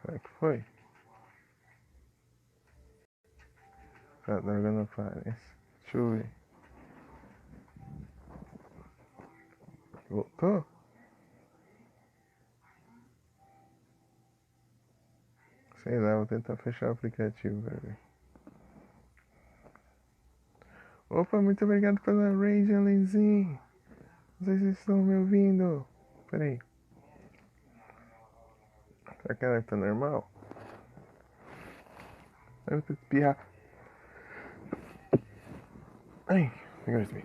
Será que foi? Tá, droga não aparece. Deixa eu ver. Voltou? Sei lá, vou tentar fechar o aplicativo pra ver. Opa, muito obrigado pela raid, Alenzinho. Não sei se vocês estão me ouvindo. Pera aí. Será que ela tá normal? Eu vou ter que espirrar. Ai, excuse me.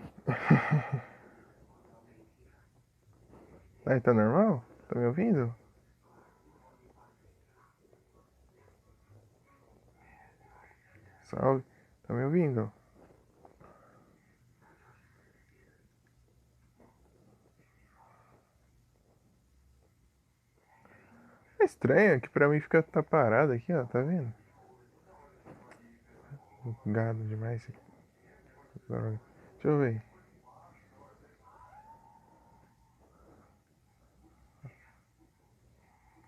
Aí, tá normal? Tá me ouvindo? Salve. Tá me ouvindo? É estranho que pra mim fica tá parado aqui, ó. Tá vendo? Gado demais. Deixa eu ver.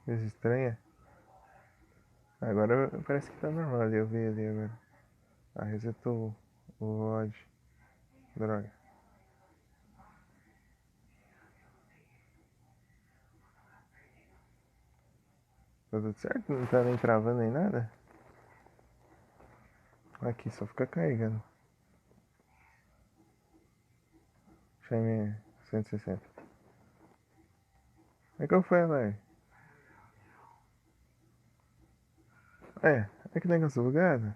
Coisa estranha. Agora parece que tá normal ali. Eu vi ali agora. Ah, resetou o VOD. Droga. Tá tudo certo? Não tá nem travando nem nada? Aqui só fica carregando. Chame 160. É que eu fui, velho. É que negócio bugado.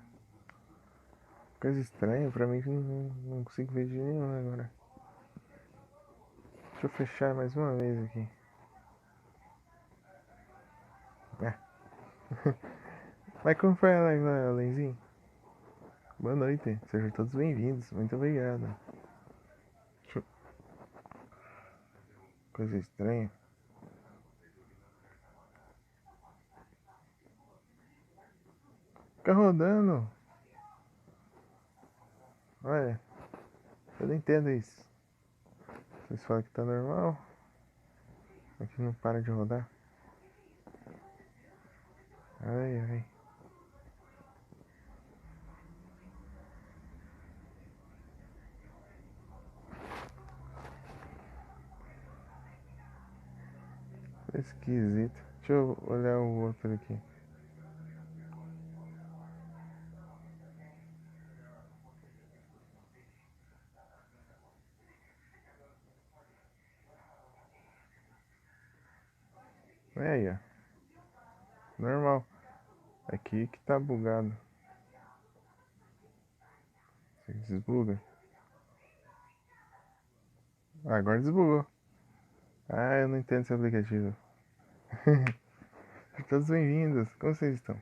Coisa estranha, pra mim não consigo ver de nenhum agora. Deixa eu fechar mais uma vez aqui. É. Mas como foi a live lá, Lenzinho? Boa noite, sejam todos bem-vindos, muito obrigado. Deixa eu... Coisa estranha. Fica rodando. Olha, eu não entendo isso. Vocês falam que tá normal. Aqui não para de rodar. Ai, ai. Esquisito. Deixa eu olhar o outro aqui. É aí, ó. Normal. Aqui que tá bugado. Você desbuga. Ah, agora desbugou. Ah, eu não entendo esse aplicativo. Todos bem-vindos. Como vocês estão?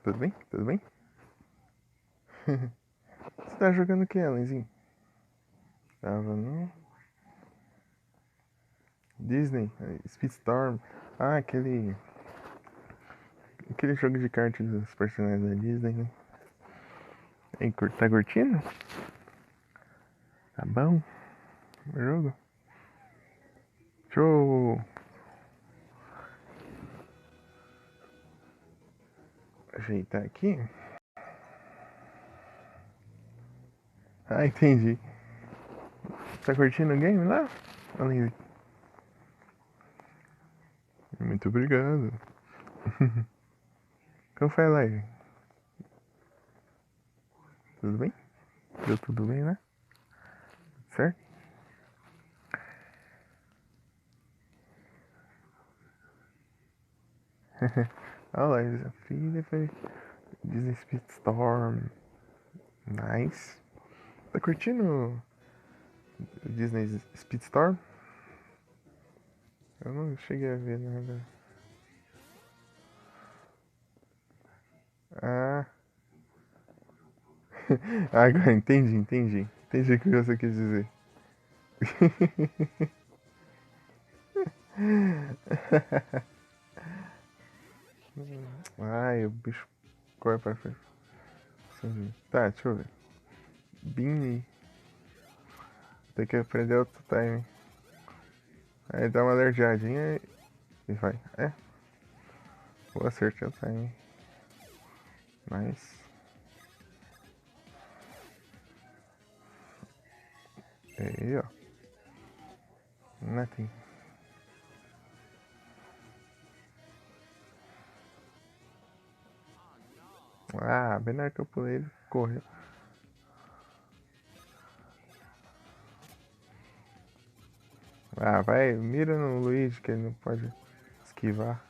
Tudo bem? Tudo bem? Você tá jogando o que, Alenzinho? Tava no Disney, Speedstorm. Ah, aquele jogo de kart dos personagens da Disney, né? E tá curtindo? Tá bom o jogo? Deixa eu ajeitar aqui. Ah, entendi. Tá curtindo o game lá? Alenzinho? Muito obrigado. Como foi a live? Tudo bem? Deu tudo bem, né? Certo? A live desafio foi Disney Speedstorm. Nice. Tá curtindo o Disney Speedstorm? Eu não cheguei a ver nada. Ah. Agora entendi. Entendi o que você quis dizer. Ai, o bicho corre pra frente. Tá, deixa eu ver. Beanie. Tem que aprender outro time. Aí dá uma alergiadinha e vai. É. Pô, acertei o time. Nice. Aí, ó. Nothing. Ah, bem na hora que eu pulei, ele correu. Ah, vai, mira no Luigi que ele não pode esquivar.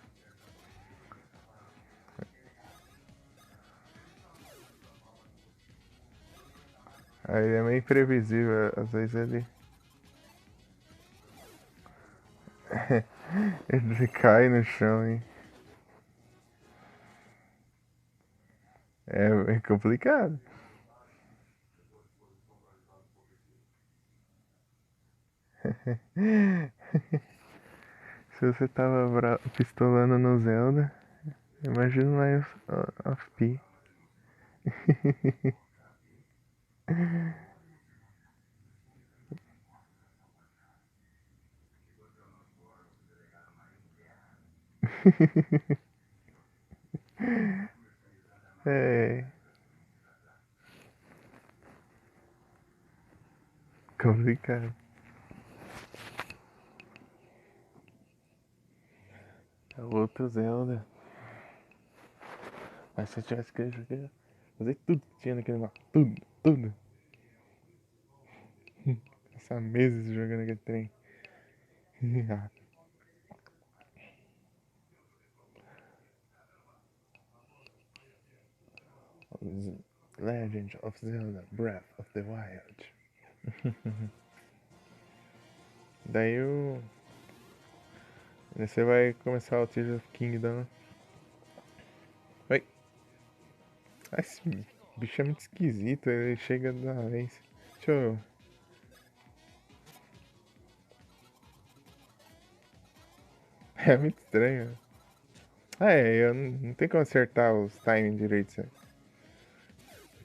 Aí é meio imprevisível, às vezes ele. Ele cai no chão, hein? É complicado. Se você tava pistolando no Zelda, imagina Life of P. É complicado. É o outro Zelda. Mas se eu tivesse que jogar, fazer tudo que tinha naquele mapa. Tudo, tudo. Passar meses jogando aquele trem. Legend of Zelda Breath of the Wild. Daí o. Você vai começar o Tears of Kingdom. Oi. Esse bicho é muito esquisito, ele chega de uma vez. Deixa eu. É muito estranho. Ah, é, eu não tem como acertar os timing direito, sabe?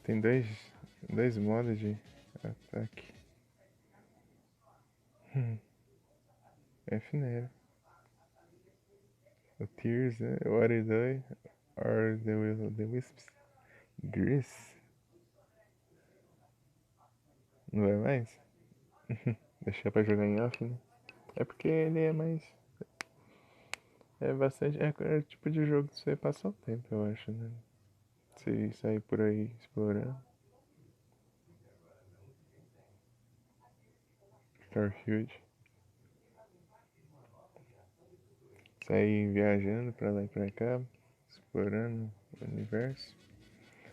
Tem dois modos de ataque. F nele. O Tears, né? O Aridoi, or the Wisps. Gris? Não é mais? Deixar pra jogar em off, né? É porque ele é mais. É bastante. É o tipo de jogo que você passa o tempo, eu acho, né? Você sair por aí explorando. Starfield. Sair viajando pra lá e pra cá, explorando o universo.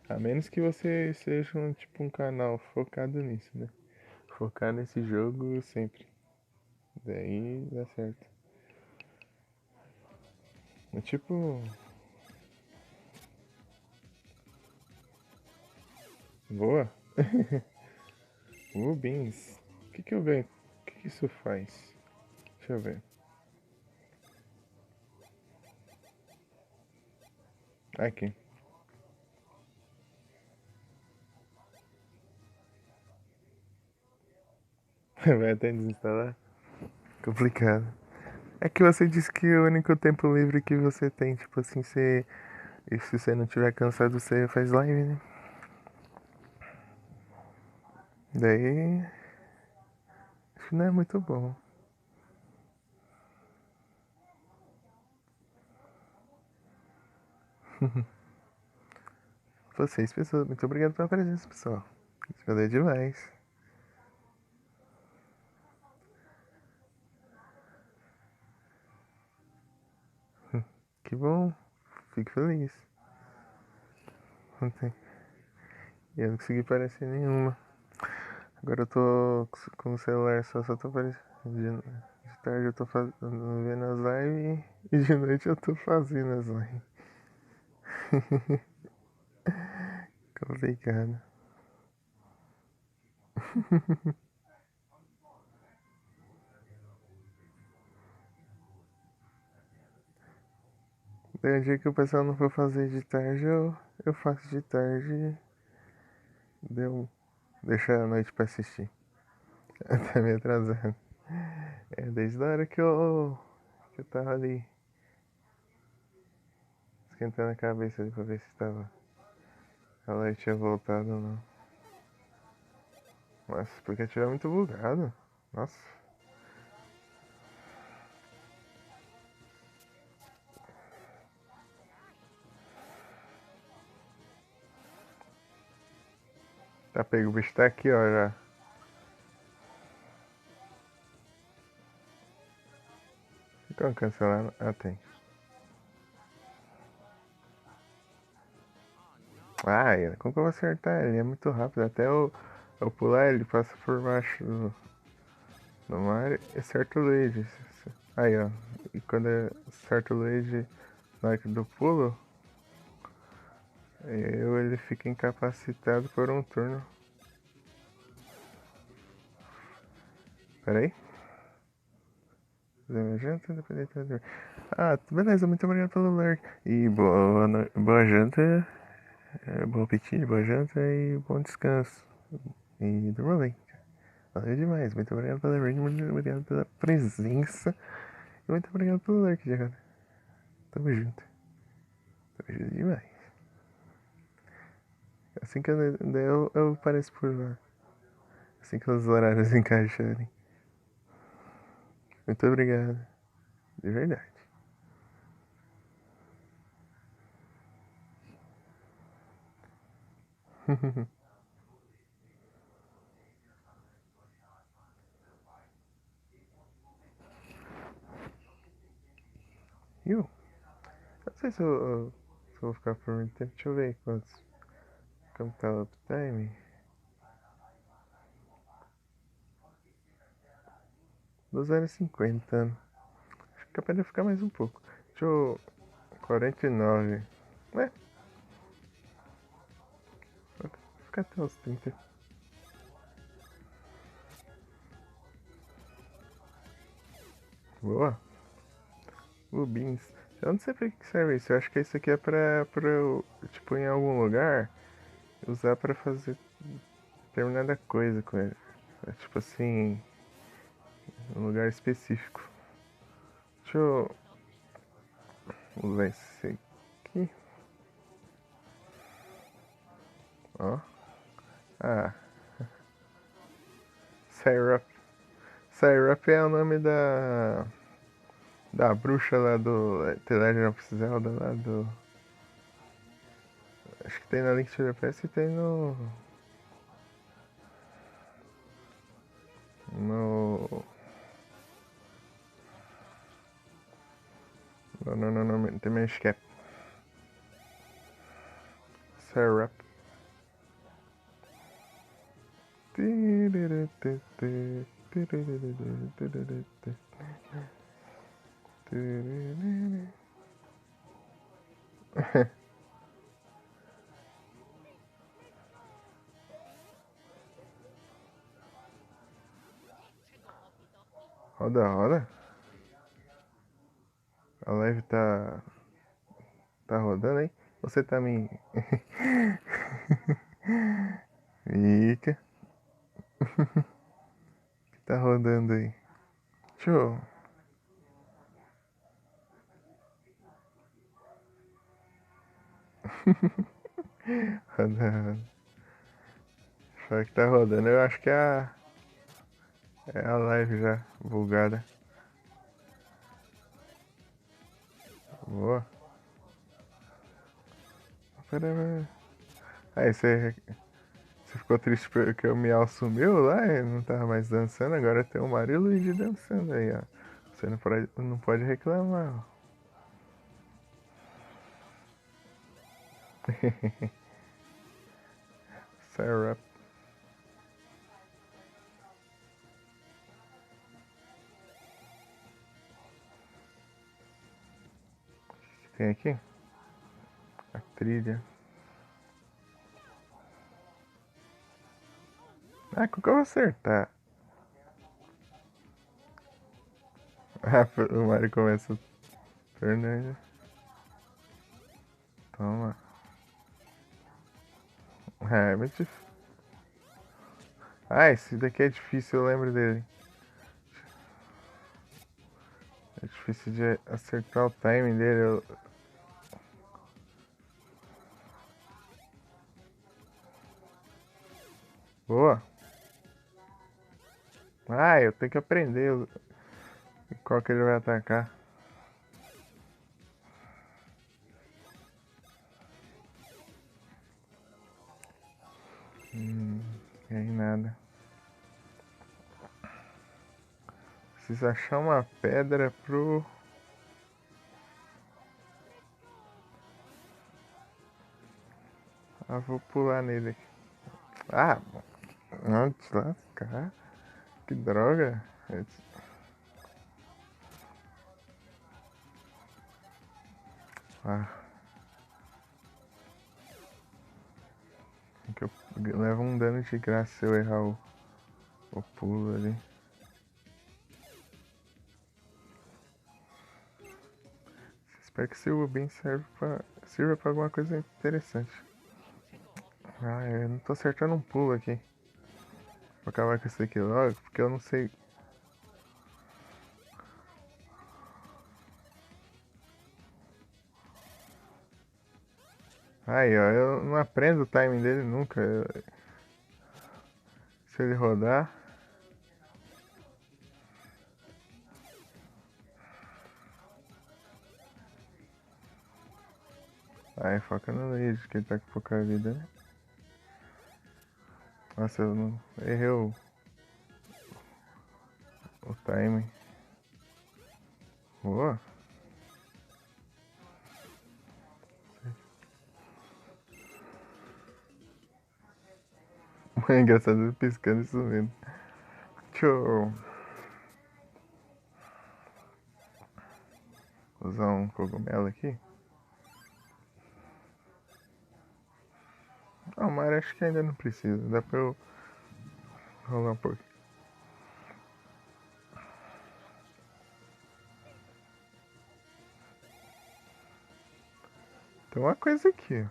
A menos que você seja tipo um canal focado nisso, né? Focar nesse jogo sempre. Daí dá certo. É tipo. Boa. Rubins. O que eu vejo? O que isso faz? Deixa eu ver. Aqui. Vai até desinstalar? Complicado. É que você disse que o único tempo livre que você tem, tipo assim, você. E se você não tiver cansado, você faz live, né? Daí. Acho que não é muito bom. Vocês, pessoas, muito obrigado pela presença, pessoal. Valeu demais. Que bom. Fico feliz. Ontem. E eu não consegui aparecer nenhuma. Agora eu tô com o celular só tô aparecendo. De tarde eu tô vendo as lives e de noite eu tô fazendo as lives. Complicado. Daí o dia que o pessoal não for fazer de tarde, eu faço de tarde. Deu. Deixa a noite pra assistir. Tá meio atrasado. É desde a hora que eu tava ali esquentando a cabeça ali pra ver se tava. A live tinha voltado ou não. Nossa, o aplicativo é muito bugado. Nossa. Tá pego, o bicho tá aqui, ó, já. Então, cancelando. Ah, tem. Ai, como que eu vou acertar? Ele é muito rápido. Até eu pular, ele passa por baixo do mar e acerta o Luigi. Aí, ó. E quando eu acerto o Luigi na hora do pulo, ele fica incapacitado por um turno. Pera aí. Ah, beleza, muito obrigado pelo like. E boa janta, bom apetite, boa janta e bom descanso. E durma bem. Valeu demais, muito obrigado pela raid, muito obrigado pela presença. E muito obrigado pelo like, cara. Tamo junto. Tamo junto demais. Assim que eu apareço por lá. Assim que os horários encaixarem. Muito obrigado. De verdade. Eu? Não sei se eu vou ficar por muito tempo. Deixa eu ver quantos. Como tá o uptime? 2 horas e 50. Acho que capaz de ficar mais um pouco. Deixa eu. 49. É, vou ficar até os 30. Boa. O Beans. Eu não sei pra que serve isso. Eu acho que isso aqui é pra eu, tipo, em algum lugar, usar pra fazer determinada coisa com ele. É, tipo assim, um lugar específico. Deixa eu usar esse aqui. Ó. Ah, Syrup. Syrup é o nome da bruxa lá do The Legend of Zelda, lá do. Acho que tem na Link to the Past e tem no. No. No, tem mais cap. Syrup. Roda, roda. A live tá rodando, hein? Você tá me. Fica. Tá rodando aí. Show. Rodando. Só que tá rodando. Eu acho que é a live já, bugada. Boa. Aí você ficou triste porque o Miau sumiu lá e não tava mais dançando. Agora tem o Mario e o Luigi dançando aí, ó. Você não pode reclamar, ó. Syrup. O que tem aqui? A trilha. Ah, como que eu vou acertar? Ah, o Mario começa o turno aí. Toma. Ah, é muito difícil. Ah, esse daqui é difícil, eu lembro dele. É difícil de acertar o timing dele. Boa. Ah, eu tenho que aprender qual que ele vai atacar. E aí nada. Preciso achar uma pedra pro... Ah, vou pular nele aqui. Ah, não te lascar. Que droga. Ah, que eu levo um dano de graça se eu errar o pulo ali. Espero que esse Ubin sirva pra alguma coisa interessante. Ah, eu não tô acertando um pulo aqui. Vou acabar com isso aqui logo, porque eu não sei. Aí, ó, eu não aprendo o timing dele nunca. Se ele rodar. Aí, foca no Luigi, que ele tá com pouca vida, né? Nossa, eu não errei o timing. Boa. É engraçado ele piscando isso mesmo. Deixa eu usar um cogumelo aqui. Ah, mas acho que ainda não precisa. Dá pra eu rolar um pouco. Tem uma coisa aqui, ó.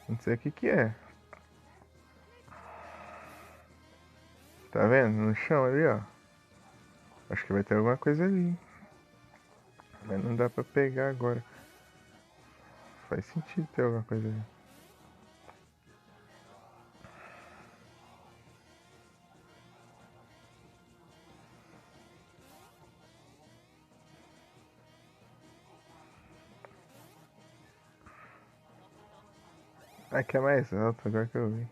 Não sei o que que é. Tá vendo? No chão ali, ó. Acho que vai ter alguma coisa ali. Mas não dá pra pegar agora. Faz sentido ter alguma coisa ali. Aqui é mais alto, agora que eu vi.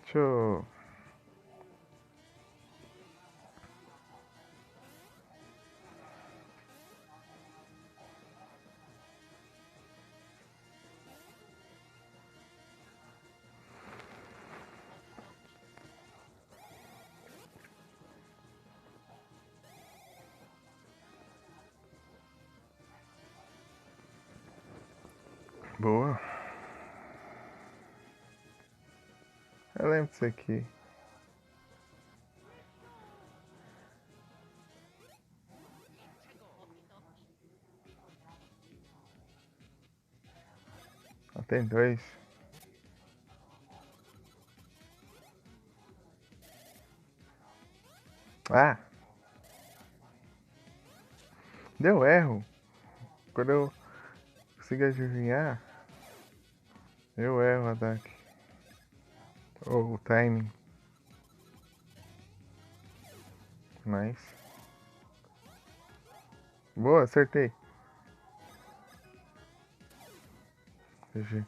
Deixa eu... Boa. Eu lembro disso aqui. Ó, tem dois. Ah! Deu erro. Quando eu consigo adivinhar, eu erro o ataque. Ou o timing. Mas... Boa, acertei. GG.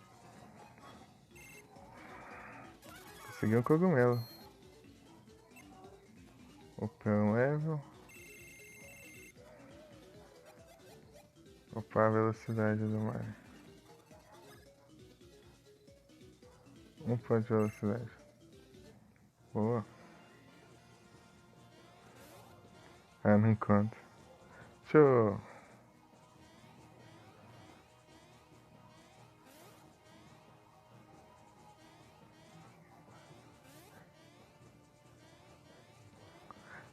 Consegui um cogumelo. Upar um level. Upar a velocidade do mar. Um ponto de velocidade. Boa. Ah, não conta. Deixa eu...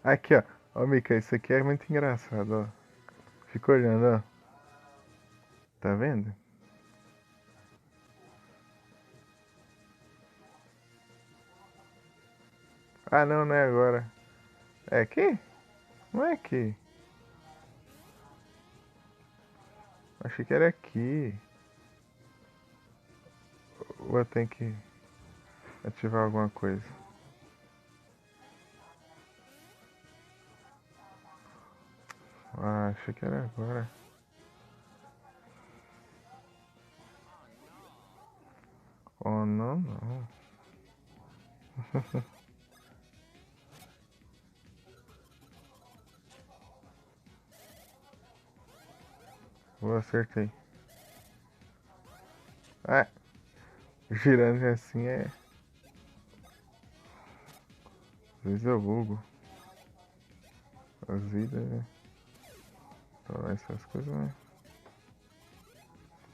Aqui, ó. Ó, Mika, isso aqui é muito engraçado, ó. Fica olhando, ó. Tá vendo? Ah, não, não é agora. É aqui? Não é aqui. Achei que era aqui. Ou eu tenho que... ativar alguma coisa. Ah, achei que era agora. Oh, não, não. Vou acertei. Ah, girando assim é. Às vezes eu bugo. As vidas, né? Então, essas coisas, né?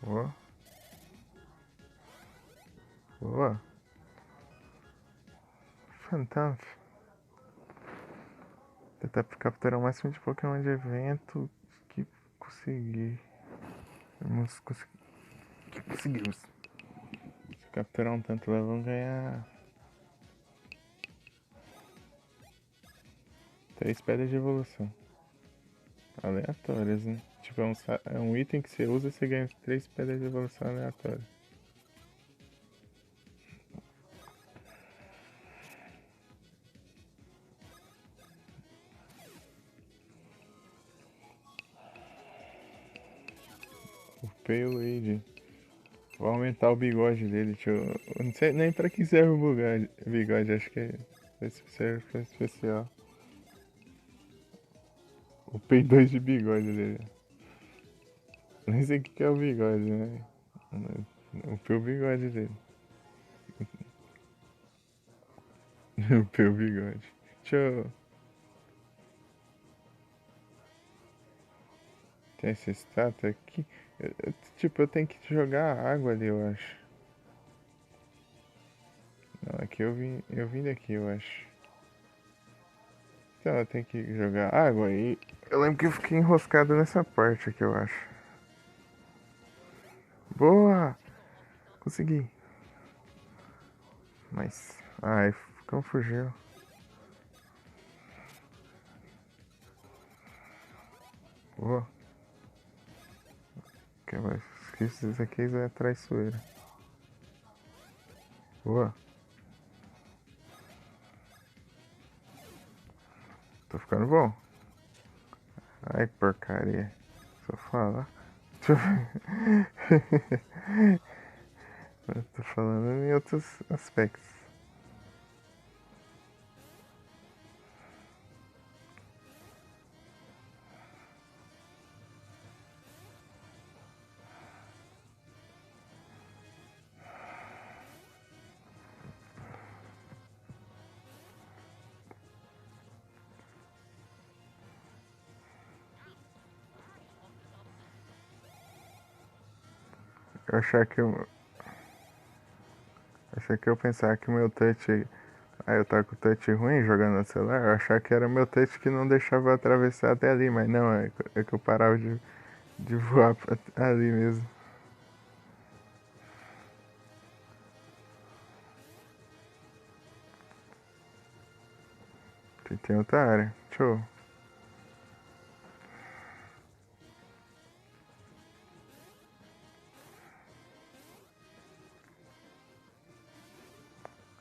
Boa. Boa. Fantástico. Tentar capturar o máximo de Pokémon de evento que conseguir. Vamos conseguir. Que conseguimos. Se capturar um tanto lá, vamos ganhar 3 pedras de evolução. Aleatórias, né? Tipo, é um item que você usa e você ganha 3 pedras de evolução aleatórias. O Pale. Vou aumentar o bigode dele. Eu não sei nem pra que serve o bigode. Acho que serve pra especial. O P2 de bigode dele. Nem sei o que é o bigode, né? O bigode dele. O bigode. Deixa eu. Tem essa estátua aqui. Tipo, eu tenho que jogar água ali, eu acho. Não, aqui eu vim daqui, eu acho. Então eu tenho que jogar água aí. Eu lembro que eu fiquei enroscado nessa parte aqui, eu acho. Boa! Consegui. Mas. Ai, como fugiu? Boa. Que mais? Isso aqui é traiçoeira. Boa. Tô ficando bom. Ai, porcaria. Só falar. Eu tô falando em outros aspectos. Eu achar que eu. Achei que eu pensar que o meu touch. Aí eu tava com o touch ruim jogando no celular. Eu achava que era o meu touch que não deixava eu atravessar até ali. Mas não, é que eu parava de voar ali mesmo. Tem outra área. Show.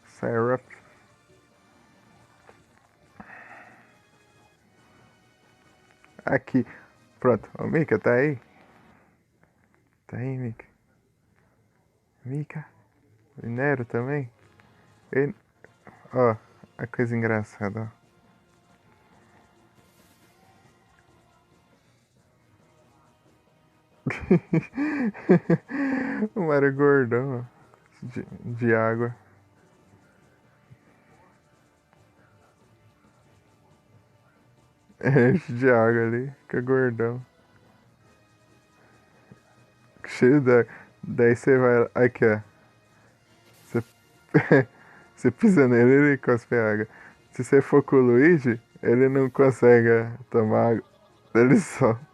Syrup. Aqui. Pronto. Ô, Mika, tá aí? Tá aí, Mika. Mika. Nero também? Ele... Ó, a coisa engraçada, ó. O Mario gordão, ó. De água. Enche de água ali. Fica gordão. Cheio da. Daí você vai. Aqui, ó. Você, você pisa nele, ele cospe água. Se você for com o Luigi, ele não consegue tomar água. Ele solta.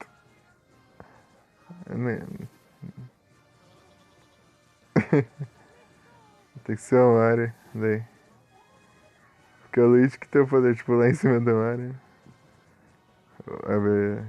Tem que ser o Mario. Daí. Porque o Luigi que tem o poder de pular em cima do Mario. A ver.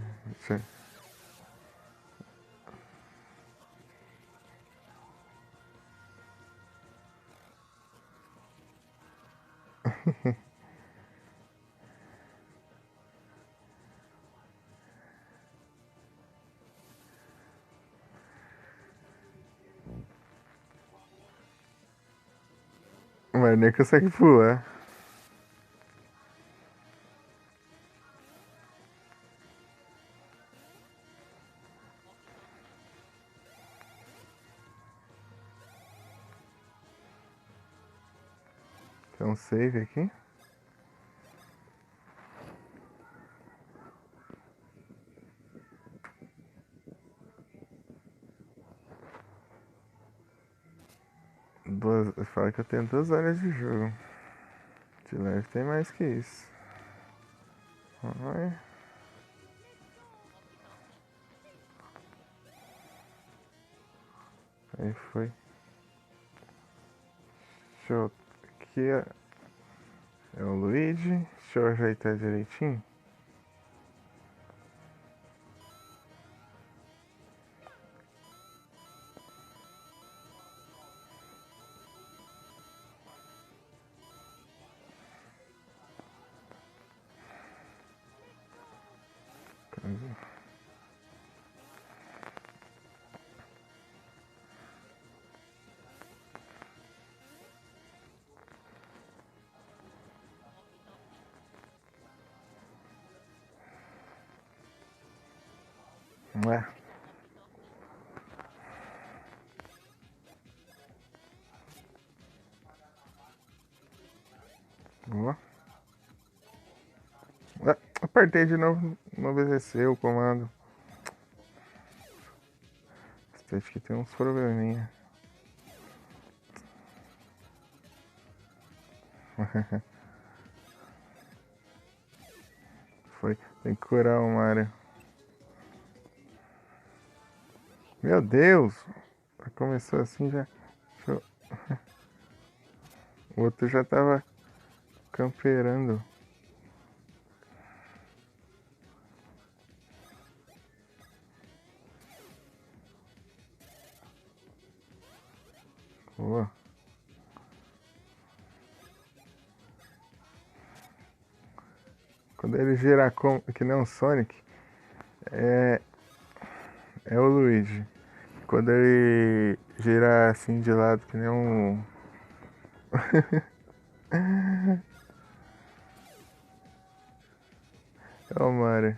Agora nem consegue pular. Tem um save aqui. Fala que eu tenho 2 horas de jogo. De leve tem mais que isso. Vai. Aí foi. Show. Aqui é o Luigi. Deixa eu ajeitar direitinho. Ué. Boa. Ué. Apertei de novo. Não obedeceu o comando. Acho que tem uns probleminha. Foi. Tem que curar o Mario. Meu Deus! Começou assim já. O outro já tava camperando. Boa. Quando ele gira que nem um Sonic, é o Luigi. Quando ele gira assim de lado, que nem um. É o Mario.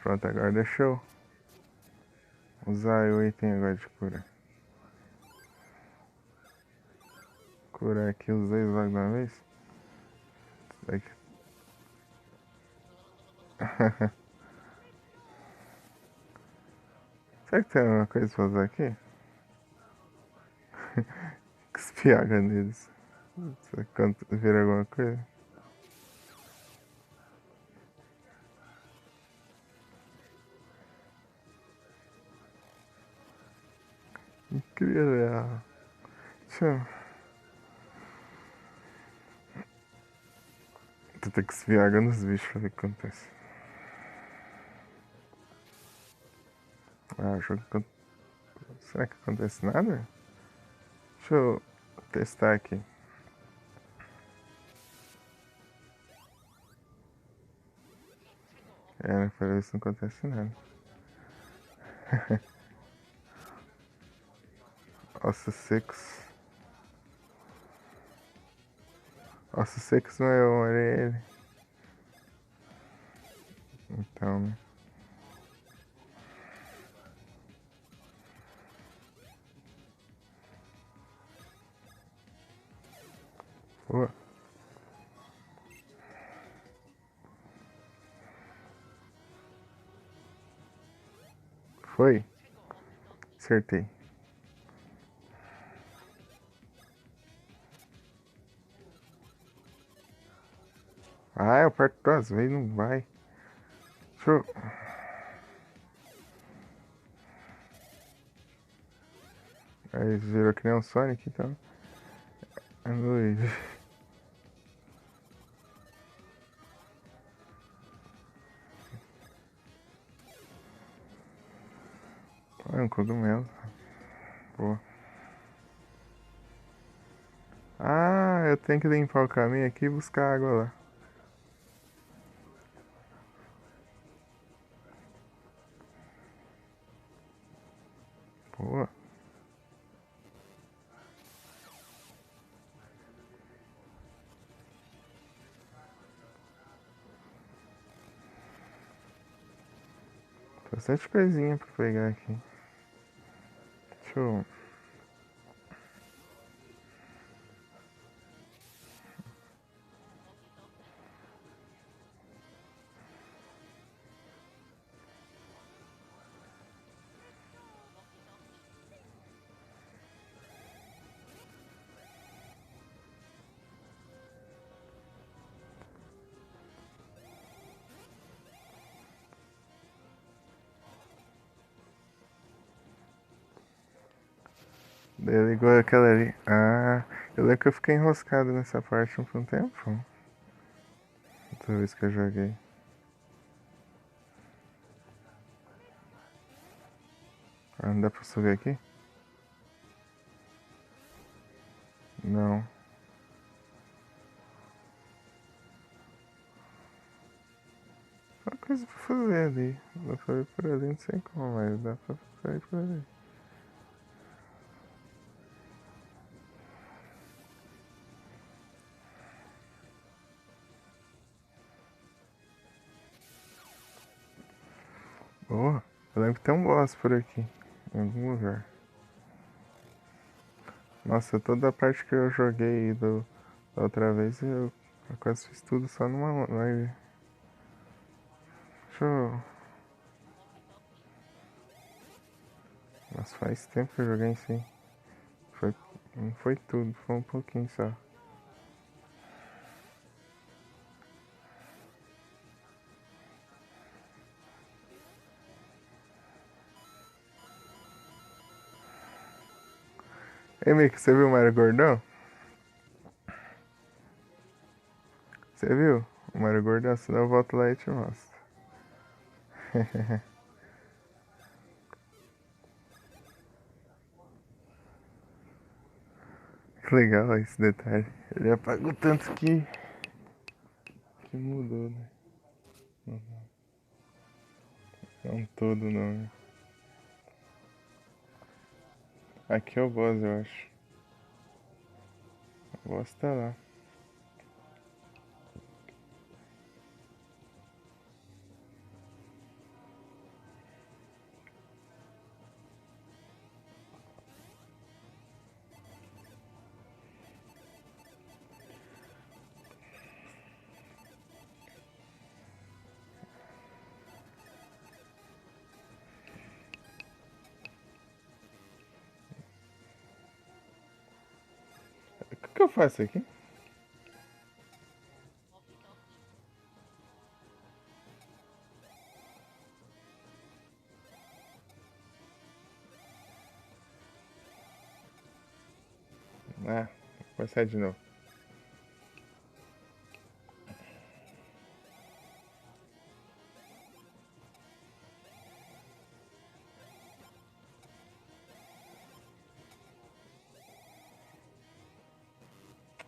Pronto, agora deixa eu usar o item agora de cura. Curar aqui os 2 logo de uma vez. Aqui. Será que tem alguma coisa pra usar aqui? Espiaga neles. Será que quando vira alguma coisa? Incrível. Deixa eu... Tu tem que esfiar nos bichos pra ver o que acontece. Ah, o jogo... Será que acontece nada? Deixa eu testar aqui. É, pra ver se não acontece nada. Ossos secos. Ossos secos não é eu, é ele. Então, né? Boa. Foi. Acertei. Ah, eu aperto 2 vezes, não vai. Deixa eu... Aí virou que nem um Sonic, então. É Luigi. É um cogumelo. Boa. Ah, eu tenho que limpar o caminho aqui e buscar água lá. Boa. Bastante coisinha pra pegar aqui. Deixa eu... Daí ligou aquela ali. Ah, eu lembro que eu fiquei enroscado nessa parte por um tempo. Outra vez que eu joguei. Ah, não dá pra subir aqui? Não. Uma coisa pra fazer ali. Dá pra ir por ali, não sei como, mas dá pra ir por ali. Boa. Eu lembro que tem um boss por aqui. Em algum lugar. Nossa, toda a parte que eu joguei da outra vez eu quase fiz tudo só numa live. Deixa eu... Nossa, faz tempo que eu joguei assim. Foi, não foi tudo, foi um pouquinho só. Ei, Mico, você viu o Mário Gordão? Você viu o Mário Gordão? Senão eu volto lá e te mostro. Que legal esse detalhe. Ele apagou tanto que mudou, né? Não todo não, né? Aqui é o boss, eu acho. O boss tá lá. O que eu faço aqui? Ah, vai sair de novo.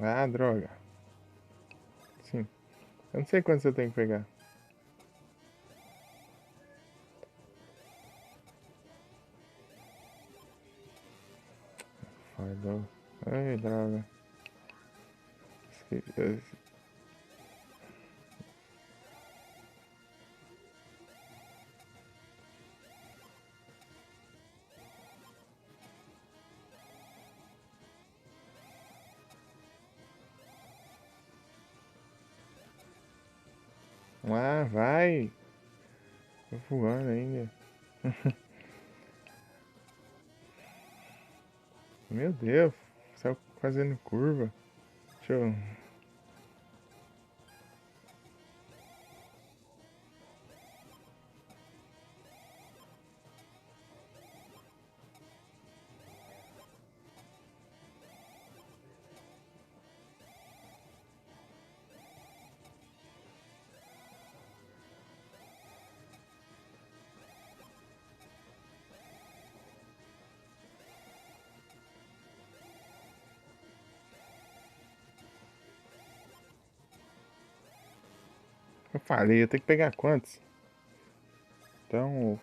Ah, droga. Sim. Eu não sei quantos eu tenho que pegar. Falhou. Ai, droga. Esque- Ah, vai. Tô voando ainda. Meu Deus. Saiu fazendo curva. Deixa eu... Eu falei, eu tenho que pegar quantos? Então...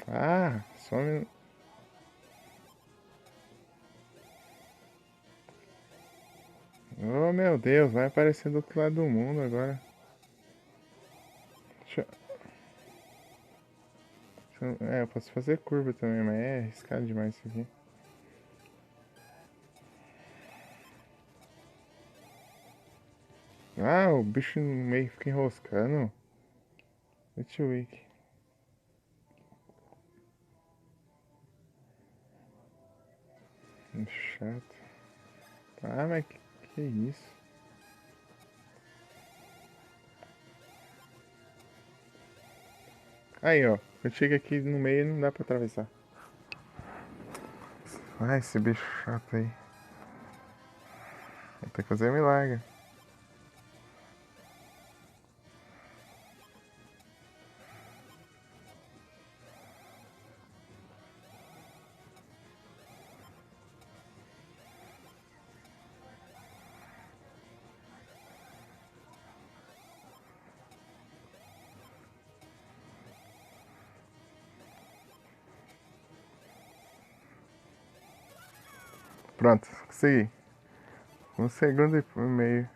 Ah, só um... Oh meu Deus, vai aparecer do outro lado do mundo agora. Deixa eu posso fazer curva também, mas é arriscado demais isso aqui. Ah, o bicho no meio fica enroscando. Deixa eu ir aqui. Chato. Ah, mas que isso? Aí, ó. Eu chego aqui no meio e não dá pra atravessar. Ai, esse bicho chato aí. Vou ter que fazer milagre. Pronto, consegui. 1 segundo e meio.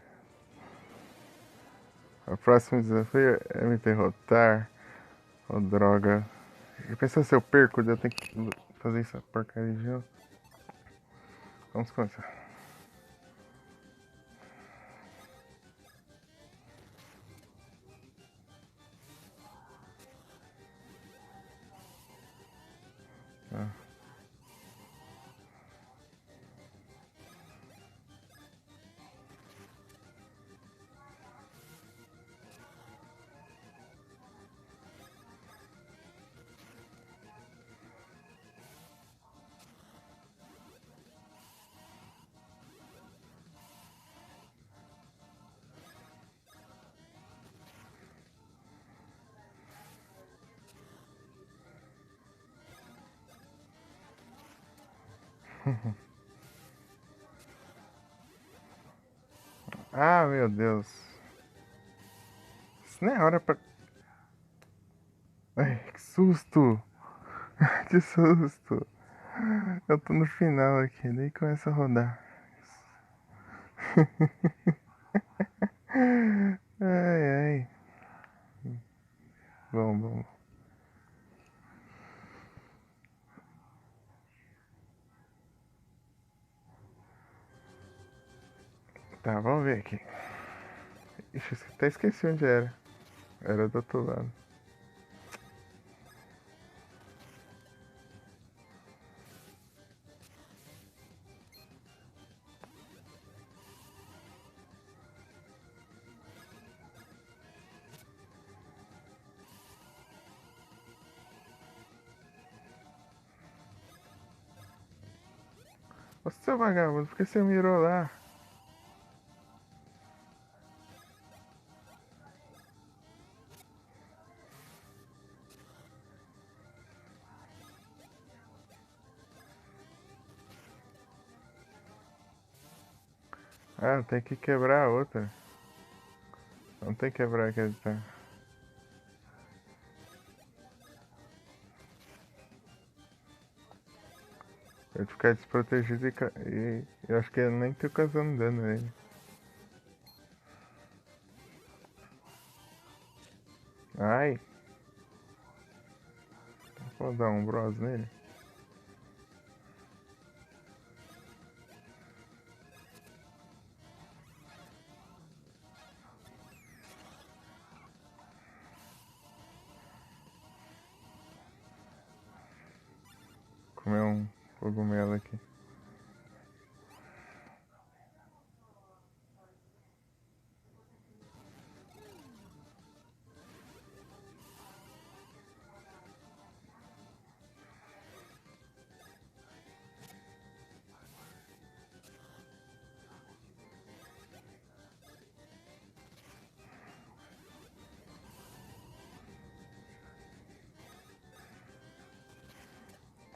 O próximo desafio é me derrotar. Oh, droga. Eu pensei se eu perco, eu tenho que fazer essa porcaria de novo. Vamos começar. Tá. Ah, meu Deus. Isso não é hora pra. Ai, que susto! Que susto! Eu tô no final aqui, daí começa a rodar. Ai, ai. Bom, bom. Tá, vamos ver aqui. Ixi, até esqueci onde era. Era do outro lado. Ô seu vagabundo, por que você mirou lá? Ah, tem que quebrar a outra. Não tem que quebrar aquele tá. Ele ficar desprotegido e eu acho que eu nem tô causando dano nele. Ai, vou dar um bros nele. Comer um cogumelo aqui.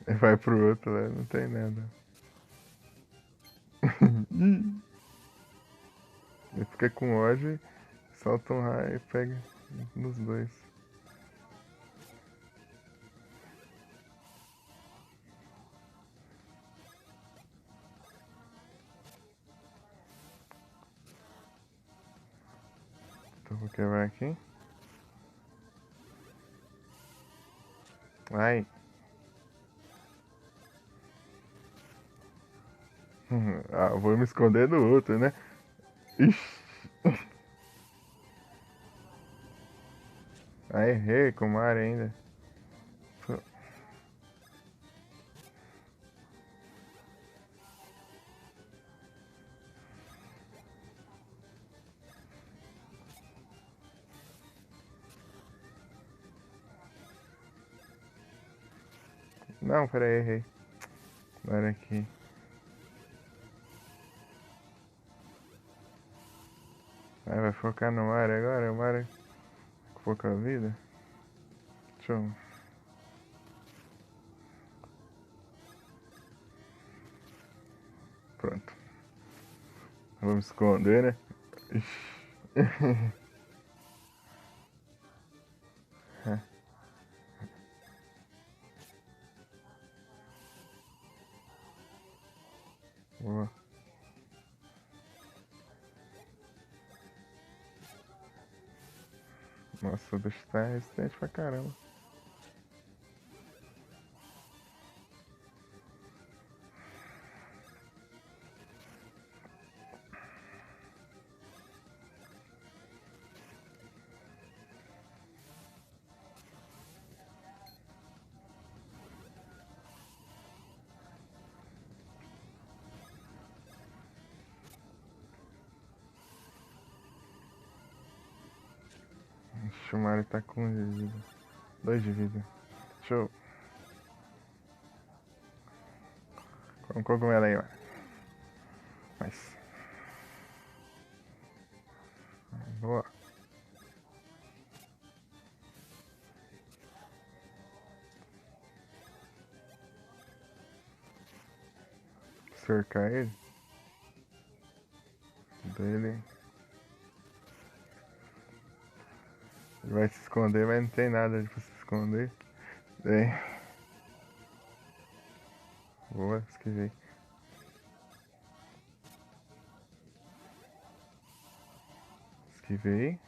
E vai pro outro, né? Não tem nada. Ele fica com ódio, solta um raio e pega nos dois. Então vou quebrar aqui. Ai. Ah, vou me esconder do outro, né? Ixi. Ah, errei com o Mario ainda. Não, peraí, errei. Agora aqui. Ah, vai focar no Mario agora? O Mario com pouca vida? Deixa eu... Pronto. Vamos esconder, né? Ixi. Boa. Nossa, o bicho tá resistente pra caramba. Ixi, o Mario tá com 1 de vida. 2 de vida. Deixa eu... Com um cogumelo aí, Mario. Mas... Boa. Cercar ele. Dele. Ele vai se esconder, mas não tem nada pra se esconder. Bem. Boa, esquivei. Esquivei.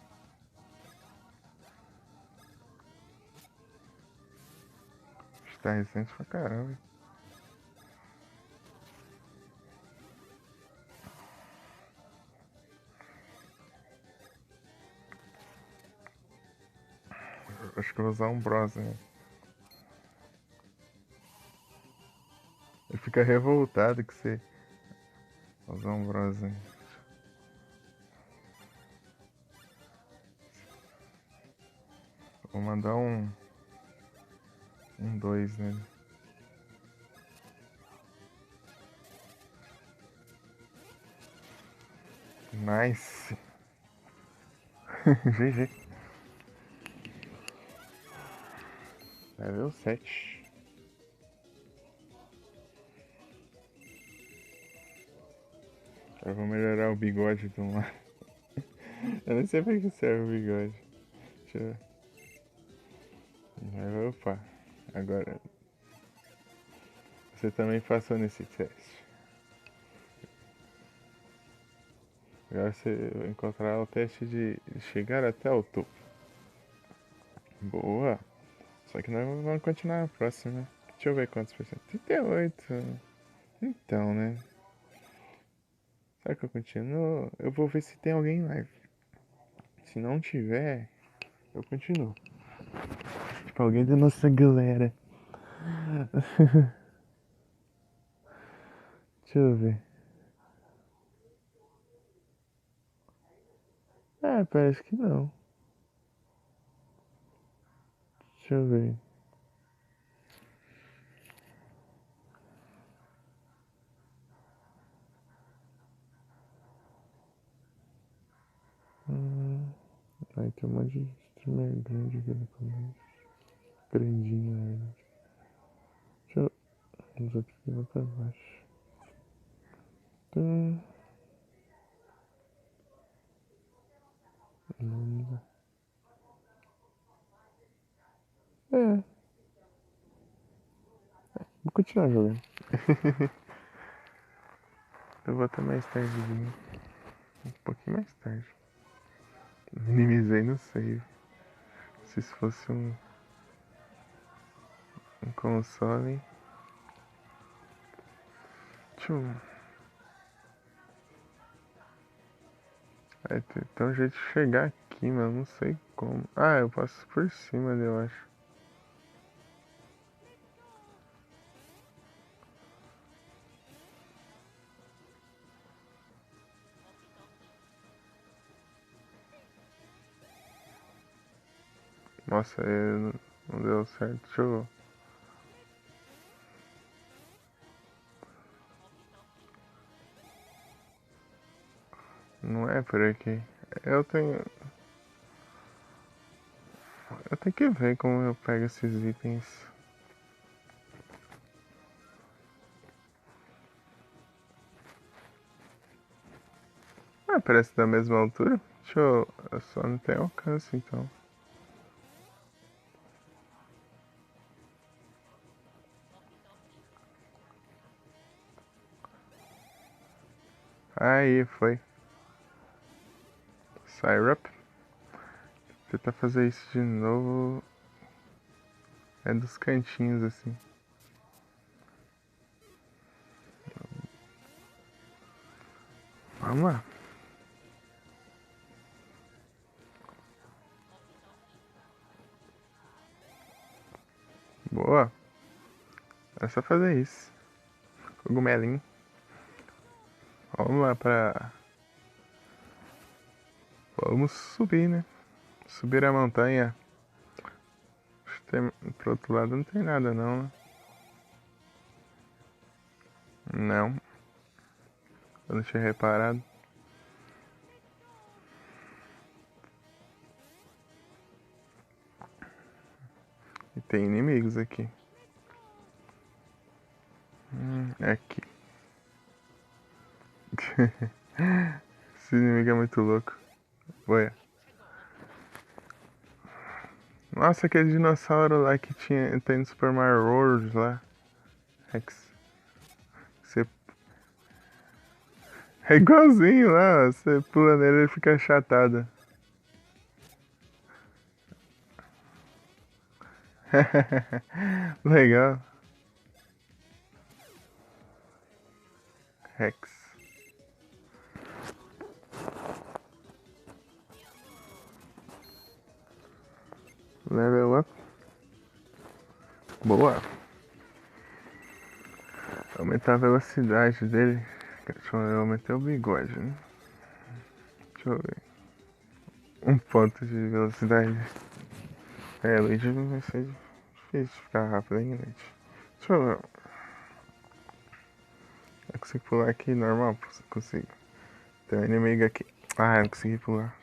Tá resistente pra caramba. Acho que eu vou usar um Bros, né? Ele fica revoltado que você... Vou usar um Bros, né? Vou mandar um 2 nele. Nice. GG. Level 7. Eu vou melhorar o bigode do mar. Eu nem sei pra que serve o bigode. Deixa eu ver. Opa. Agora. Você também passou nesse teste. Agora você vai encontrar o teste de chegar até o topo. Boa. Só que nós vamos continuar na próxima. Deixa eu ver quantos por cento. 38. Então, né? Será que eu continuo? Eu vou ver se tem alguém em live. Se não tiver, eu continuo. Tipo, alguém da nossa galera. Deixa eu ver. Ah, parece que não. Deixa eu ver. Aí tem um monte de streamer grande aqui no começo. Grandinho, né? Deixa eu... Os outros aqui vão pra baixo. Não dá. É, vou continuar jogando. Eu vou até mais tarde, um pouquinho mais tarde. Minimizei no save. Se isso fosse um console. Deixa eu. Tem um jeito de chegar aqui, mas eu não sei como. Ah, eu passo por cima, eu acho. Nossa, não deu certo. Deixa eu. Não é por aqui. Eu tenho. Eu tenho que ver como eu pego esses itens. Ah, parece da mesma altura. Deixa eu. Eu só não tenho alcance então. Aí, foi. Syrup. Tentar fazer isso de novo. É dos cantinhos assim. Vamos lá. Boa. É só fazer isso. Cogumelinho. Vamos lá pra. Vamos subir, né? Subir a montanha. Pro outro lado não tem nada não, né? Não. Eu não tinha reparado. E tem inimigos aqui. É aqui. Esse inimigo é muito louco. Boia. Nossa, aquele dinossauro lá que tem no Super Mario World lá. Rex. Você... É igualzinho lá, você pula nele e ele fica achatado. Legal. Rex. Level up. Boa. Aumentar a velocidade dele. Deixa eu aumentar o bigode, né? Deixa eu ver. Um ponto de velocidade. É, Luigi vai ser difícil ficar rápido, hein, Luigi? Deixa eu ver. Eu consigo pular aqui normal? Consigo. Tem um inimigo aqui. Ah, eu não consegui pular.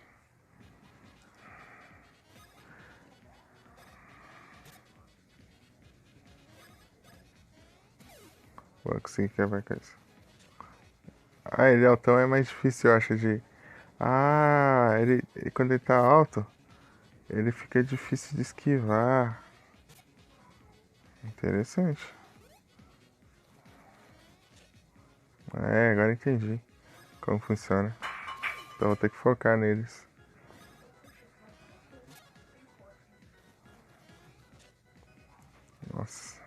Vou conseguir quebrar com isso. Ah, ele altão é mais difícil, eu acho, de... Ah, quando ele tá alto, ele fica difícil de esquivar. Interessante. É, agora entendi como funciona. Então vou ter que focar neles. Nossa.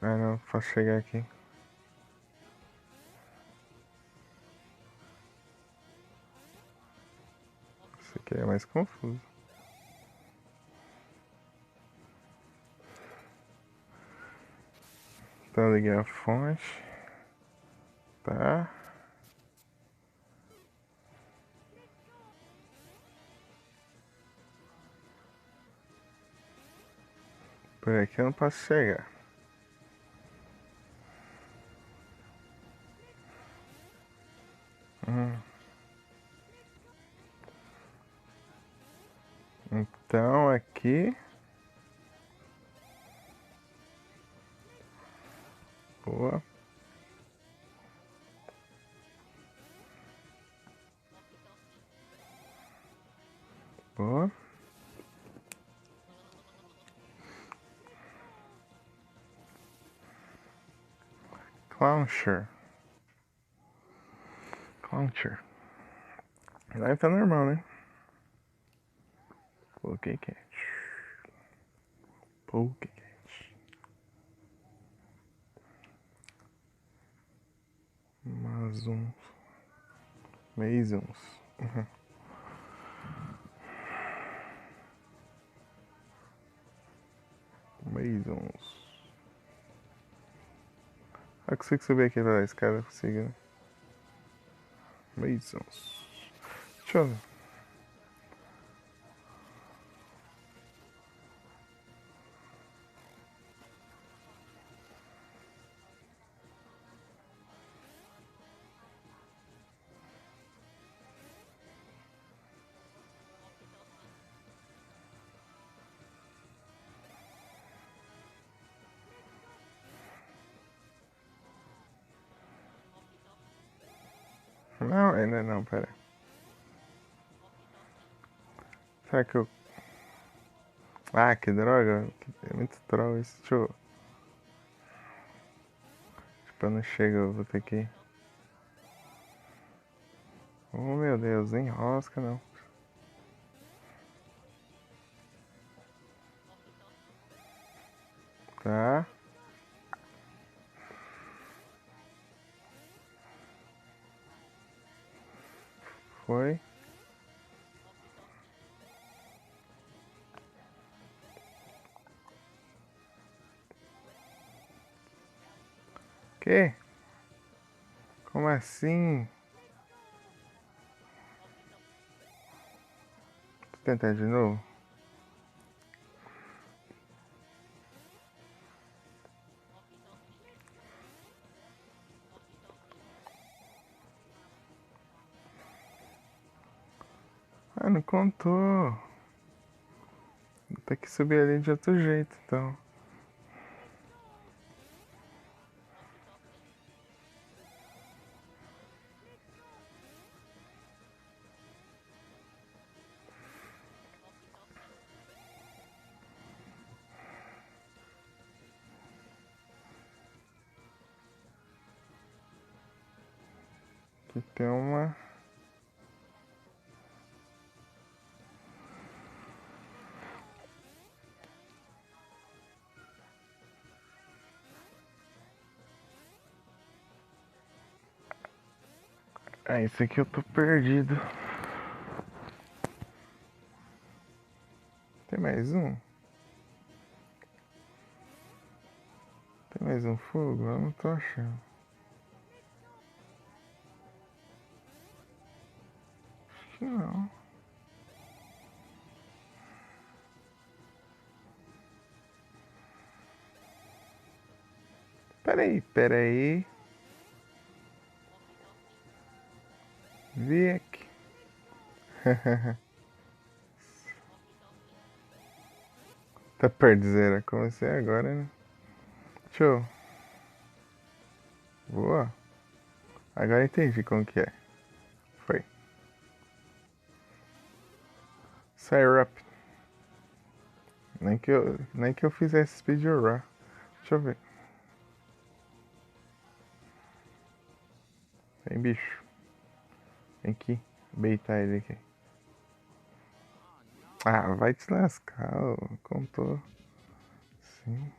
Ah, não, posso chegar aqui. Isso aqui é mais confuso. Então liguei a fonte. Tá. Por aqui eu não posso chegar. Então aqui. Boa. Clauncher. Aí tá normal, né? Pokécat. Mazuns. Masons. Eu consigo subir aqui pela escada, consigo, né? Masons. Deixa eu ver. Não, ainda não, pera. Será que eu... Ah, que droga. É muito troll isso. Deixa eu... Tipo, eu não chego, eu vou ter que... Oh, meu Deus, nem rosca, não. Tá. Foi. Que? Como assim? Vou tentar de novo. Ah, não contou. Vou ter que subir ali de outro jeito, então. Aqui tem uma... Ah, esse aqui eu tô perdido. Tem mais um? Tem mais um fogo? Eu não tô achando. Acho que não. Peraí. Vi aqui. Tá perdizeira. Comecei agora, né? Show. Boa. Agora entendi como que é. Foi. Syrup. Nem que eu fizesse speedrun. Deixa eu ver. Tem bicho. Tem que beitar ele aqui. Ah, vai te lascar, ó. Contou. Sim.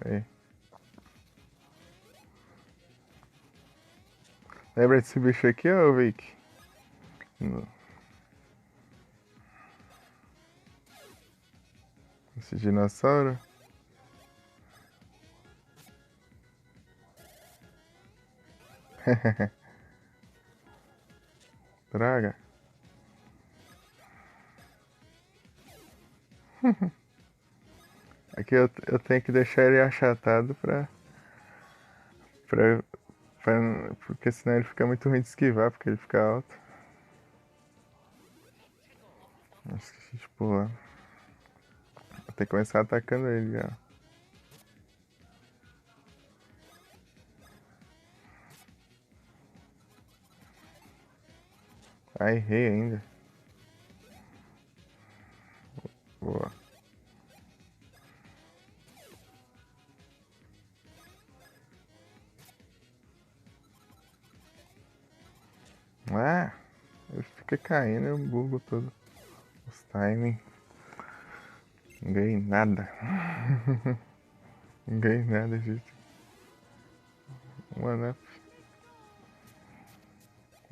Aí. Lembra desse bicho aqui, ô Vic? Esse dinossauro? Draga. Aqui eu tenho que deixar ele achatado pra, porque senão ele fica muito ruim de esquivar, porque ele fica alto. Esqueci de pular. Vou ter que começar atacando ele já. Ah, errei ainda. Boa. Ah, ele fica caindo, eu bugo todo. Os timing. Não ganhei nada. Não ganhei nada, gente. One up.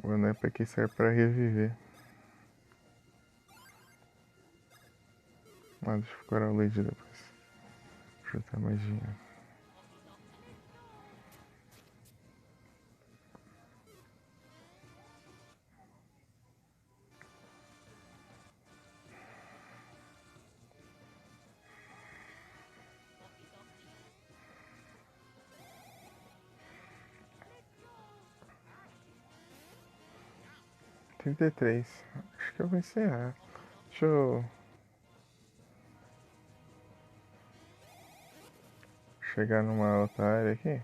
One up aqui serve pra reviver. Ah, deixa eu procurar o lead depois. Chutar magia. Trinta e três. Acho que eu vou encerrar. Deixa eu chegar numa outra área aqui.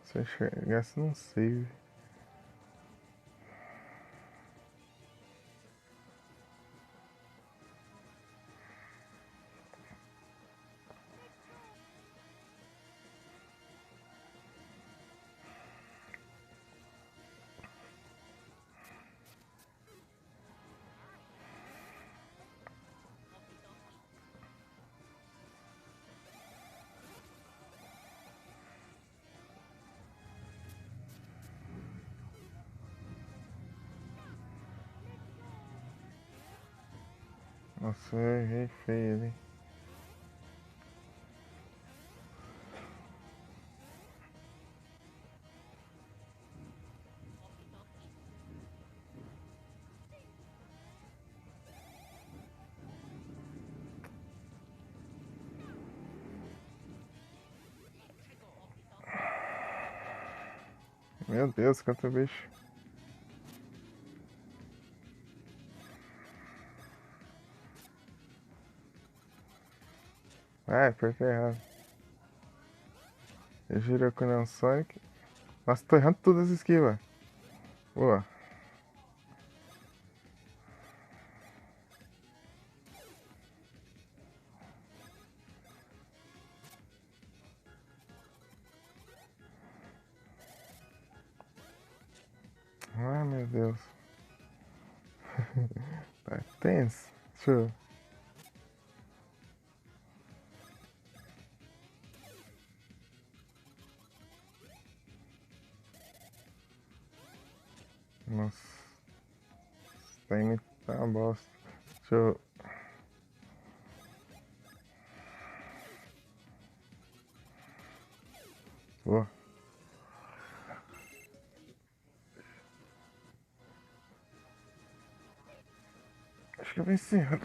Se eu chegasse num save. Nossa, eu errei feio ali. Meu Deus, quanto bicho. Ah, apertei errado. Eu giro com o Sonic. Nossa, tô errando todas as esquivas. Boa. Ai, meu Deus. Tá tenso. Deixa eu... Nossa. Esse time tá uma bosta. Deixa eu... Boa. Acho que eu vou encerrar.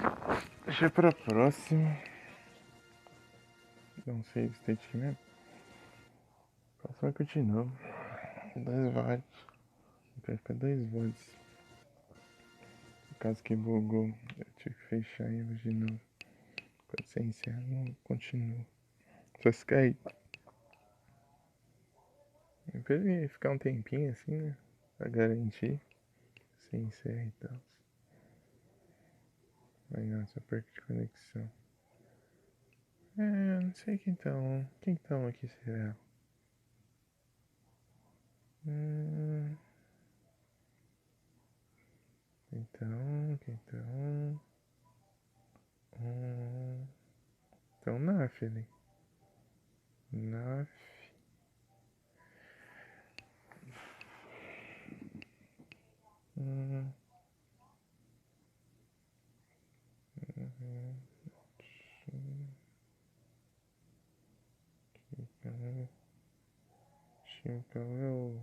Deixa pra próxima. Dá um save state aqui mesmo. Próxima continua. 2 volts. Vai ficar 2 volts. No caso que bugou, eu tive que fechar e de novo. Quando você encerra, não continua. Só se cair. Depois de ficar um tempinho assim, né? Pra garantir. Você encerra e tal. Mas não, só perco de conexão. É, não sei quem tão. Quem tão aqui será? Hum, então. Então, NAF ali. NAF. Hum, Chico é o.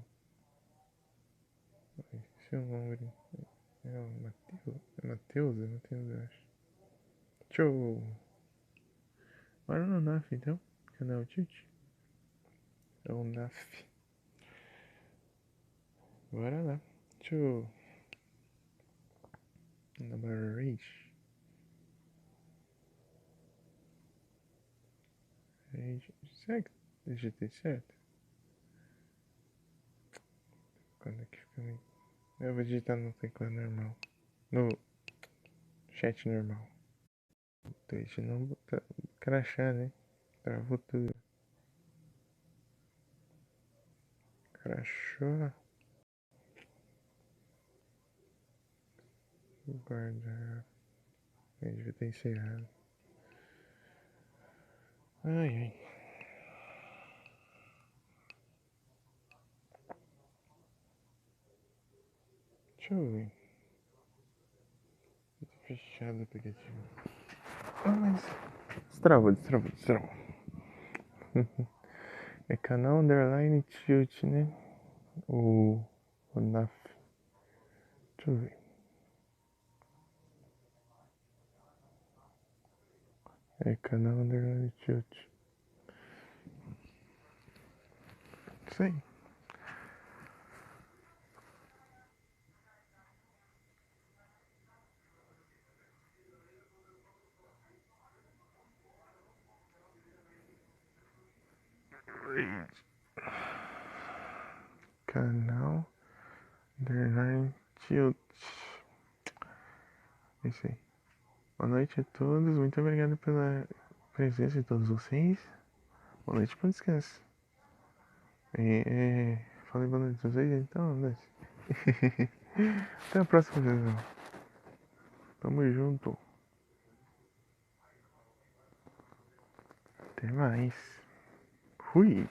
Esqueci o nome. É o Matheus? É Matheus? É Matheus, eu acho. Deixa eu. Bora no NAF então. Canal Tite. É o NAF. Bora lá. Deixa eu. Number Rage. Rage. Será que digitei certo? Quando é que fica meio... Eu vou digitar no teclado normal. No chat normal. Twitch não crachá, né? Travou tudo. Crachou. Guardar. Eu devia ter encerrado. Ai, ai. Deixa eu ver. Fechado o aplicativo. Ah, mas... Destravou. É canal underline tilt, né? O NAF. Deixa eu ver. É canal underline tilt. Isso aí. Canal underline tilt. Isso aí. Boa noite a todos. Muito obrigado pela presença de todos vocês. Boa noite, não esquece. Falei boa noite pra vocês, então, boa noite. Até a próxima sessão. Tamo junto. Até mais. Fui.